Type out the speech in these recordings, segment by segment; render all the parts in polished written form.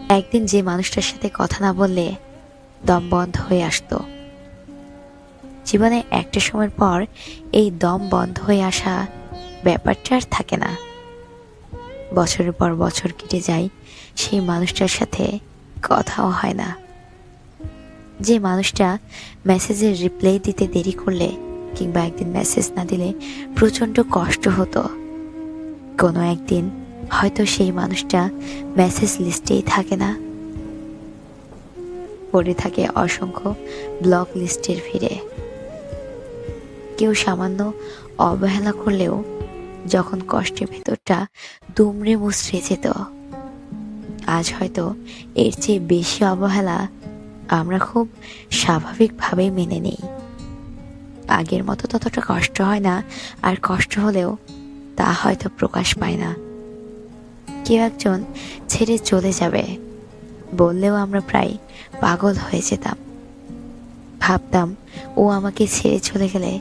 একদিন যে মানুষটার সাথে কথা না বললে দম বন্ধ হয়ে আসতো, জীবনে একটা সময়ের পর এই দম বন্ধ হয়ে আসা ব্যাপারটা আর থাকে না। বছরের পর বছর কেটে যায়, সেই মানুষটার সাথে কথাও হয় না। যে মানুষটা মেসেজের রিপ্লাই দিতে দেরি করলে কিংবা একদিন মেসেজ না দিলে প্রচণ্ড কষ্ট হতো, কোনো একদিন হয়তো সেই মানুষটা মেসেজ লিস্টেই থাকে না, পড়ে থাকে অসংখ্য ব্লক লিস্টের ভিড়ে। কেউ সামান্য অবহেলা করলেও যখন কষ্টের ভেতরটা দুমড়ে মুচড়ে যেত, আজ হয়তো এর চেয়ে বেশি অবহেলা আমরা খুব স্বাভাবিকভাবেই মেনে নিই। আগের মতো ততটা কষ্ট হয় না, আর কষ্ট হলেও তা হয়তো প্রকাশ পায় না। কেউ একজন ছেড়ে চলে যাবে বললেও আমরা প্রায় পাগল হয়ে যেতাম। ভাবতাম ও আমাকে ছেড়ে চলে গেলে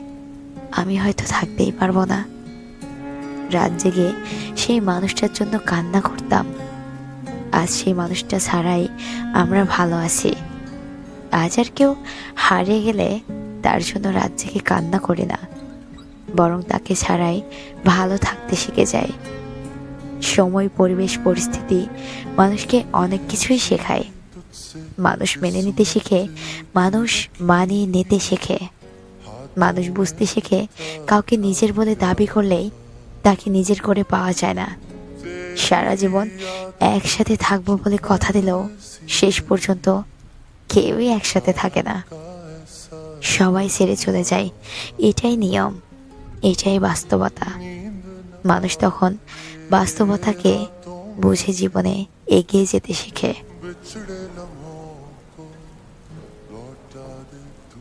আমি হয়তো থাকতেই পারবো না। রাত জেগে সেই মানুষটার জন্য কান্না করতাম। আজ সেই মানুষটা ছাড়াই আমরা ভালো আছি। আজ আর কেউ হারিয়ে গেলে তার জন্য রাত জেগে কান্না করি না, বরং তাকে ছাড়াই ভালো থাকতে শিখে যায়। সময়, পরিবেশ, পরিস্থিতি মানুষকে অনেক কিছুই শেখায়। মানুষ মেনে নিতে শিখে, মানুষ মানিয়ে নিতে শেখে, মানুষ বুঝতে শেখে কাউকে নিজের বলে দাবি করলেই তাকে নিজের করে পাওয়া যায় না। সারা জীবন একসাথে থাকবো বলে কথা দিলেও শেষ পর্যন্ত কেউই একসাথে থাকে না। সবাই ছেড়ে চলে যায়, এটাই নিয়ম, এটাই বাস্তবতা। মানুষ তখন বাস্তবতাকে বুঝে জীবনে এগিয়ে যেতে শিখে। बिछड़े लम्हों को लौटा दे तू।